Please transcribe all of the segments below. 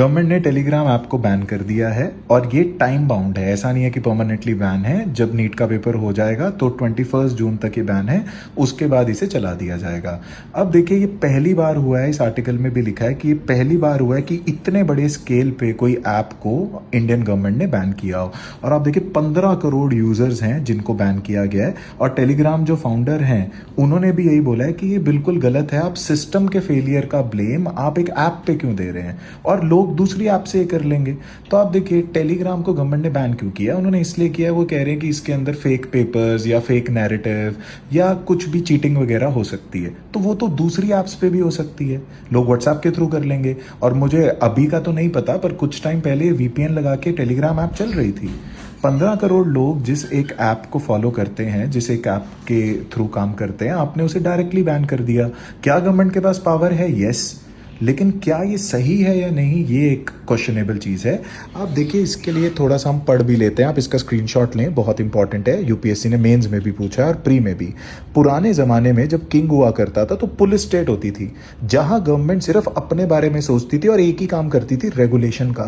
Government ने Telegram app को ban कर दिया है और ये टाइम बाउंड है। ऐसा नहीं है कि परमानेंटली बैन है। जब नीट का पेपर हो जाएगा तो 21 जून तक ये बैन है, उसके बाद इसे चला दिया जाएगा। अब देखिए, ये पहली बार हुआ है, इस आर्टिकल में भी लिखा है कि ये पहली बार हुआ है कि इतने बड़े स्केल पे कोई ऐप को इंडियन गवर्नमेंट ने बैन किया हो। और आप देखिए 15 करोड़ यूजर्स हैं जिनको बैन किया गया है। और टेलीग्राम जो फाउंडर हैं उन्होंने भी यही बोला है कि ये बिल्कुल गलत है। आप सिस्टम के फेलियर का ब्लेम आप एक ऐप पे क्यों दे रहे हैं, और लोग दूसरी ऐप से कर लेंगे। तो आप देखिए टेलीग्राम को गवर्नमेंट ने बैन क्यों किया। उन्होंने इसलिए किया, वो कह रहे हैं कि इसके अंदर फेक पेपर्स या फेक नैरेटिव या कुछ भी चीटिंग वगैरह हो सकती है। तो वो तो दूसरी ऐप्स पे भी हो सकती है, लोग व्हाट्सएप के थ्रू कर लेंगे। और मुझे अभी का तो नहीं पता, पर कुछ टाइम पहले वीपीएन लगा के टेलीग्राम ऐप चल रही थी। 15 करोड़ लोग जिस एक ऐप को फॉलो करते हैं, जिस एक ऐप के थ्रू काम करते हैं, आपने उसे डायरेक्टली बैन कर दिया। क्या गवर्नमेंट के पास पावर है? यस, लेकिन क्या ये सही है या नहीं, ये एक क्वेश्चनेबल चीज़ है। आप देखिए, इसके लिए थोड़ा सा हम पढ़ भी लेते हैं। आप इसका स्क्रीनशॉट लें, बहुत इंपॉर्टेंट है। यूपीएससी ने मेंस में भी पूछा है और प्री में भी। पुराने ज़माने में जब किंग हुआ करता था तो पुलिस स्टेट होती थी, जहां गवर्नमेंट सिर्फ अपने बारे में सोचती थी और एक ही काम करती थी, रेगुलेशन का,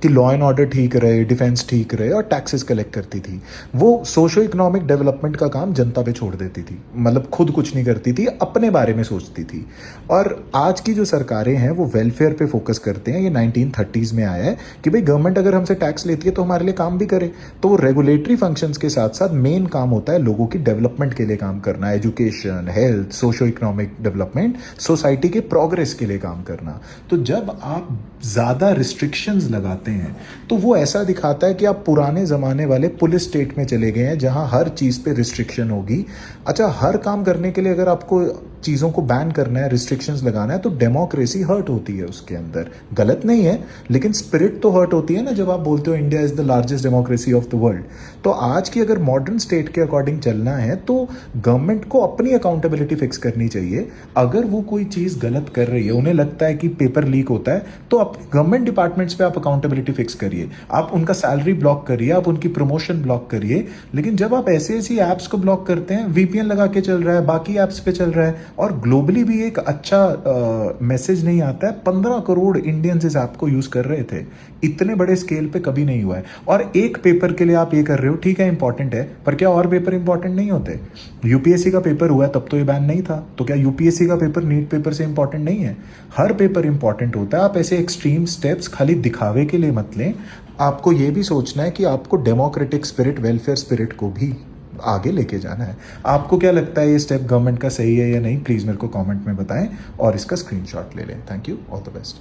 कि लॉ एंड ऑर्डर ठीक रहे, डिफेंस ठीक रहे, और टैक्सेस कलेक्ट करती थी। वो सोशो इकोनॉमिक डेवलपमेंट का काम जनता पे छोड़ देती थी, मतलब खुद कुछ नहीं करती थी, अपने बारे में सोचती थी। और आज की जो सरकार हैं वो वेलफेयर पे फोकस करते हैं। ये 1930s में आया है कि भाई गवर्नमेंट अगर हमसे टैक्स लेती है तो हमारे लिए काम भी करे। तो रेगुलेटरी फंक्शंस के साथ साथ मेन काम होता है लोगों की डेवलपमेंट के लिए काम करना, education, health, socio economic development, society के प्रोग्रेस के लिए काम करना। तो जब आप ज़्यादा रिस्ट्रिक्शंस लगाते हैं तो वो ऐसा दिखाता है कि आप पुराने ज़माने वाले पुलिस स्टेट में चले गए हैं, जहां हर चीज़ पे रिस्ट्रिक्शन होगी। अच्छा, हर काम करने के लिए अगर आपको चीज़ों को बैन करना है, रिस्ट्रिक्शंस लगाना है, तो डेमोक्रेसी हर्ट होती है उसके अंदर। गलत नहीं है, लेकिन स्पिरिट तो हर्ट होती है ना, जब आप बोलते हो India is the largest democracy of the world. तो आज की अगर मॉडर्न स्टेट के अकॉर्डिंग चलना है तो गवर्नमेंट को अपनी अकाउंटेबिलिटी फिक्स करनी चाहिए। अगर वो कोई चीज़ गलत कर रही है, उन्हें लगता है कि पेपर लीक होता है, तो अपने गवर्नमेंट डिपार्टमेंट्स पे आप अकाउंटेबिलिटी फिक्स करिए। आप उनका सैलरी ब्लॉक करिए, आप उनकी प्रमोशन ब्लॉक करिए। लेकिन जब आप ऐसी ऐसी ऐप्स को ब्लॉक करते हैं, वीपीएन लगा के चल रहा है, बाकी ऐप्स पे चल रहा है, और ग्लोबली भी एक अच्छा मैसेज नहीं आता है। 15 करोड़ इंडियंस इस ऐप को यूज कर रहे थे, इतने बड़े स्केल पे कभी नहीं हुआ है। और एक पेपर के लिए आप ये कर रहे हो, ठीक है, इंपॉर्टेंट है, पर क्या और पेपर इंपॉर्टेंट नहीं होते? यूपीएससी का पेपर हुआ है तब तो ये बैन नहीं था, तो क्या यूपीएससी का पेपर नीट पेपर से इंपॉर्टेंट नहीं है? हर पेपर इंपॉर्टेंट होता है। आप ऐसे एक्सट्रीम स्टेप्स खाली दिखावे के लिए मत लें। आपको ये भी सोचना है कि आपको डेमोक्रेटिक स्पिरिट, वेलफेयर स्पिरिट को भी आगे लेके जाना है। आपको क्या लगता है, ये स्टेप गवर्नमेंट का सही है या नहीं? प्लीज़ मेरे को कमेंट में बताएं और इसका स्क्रीनशॉट ले लें। Thank you, all the best.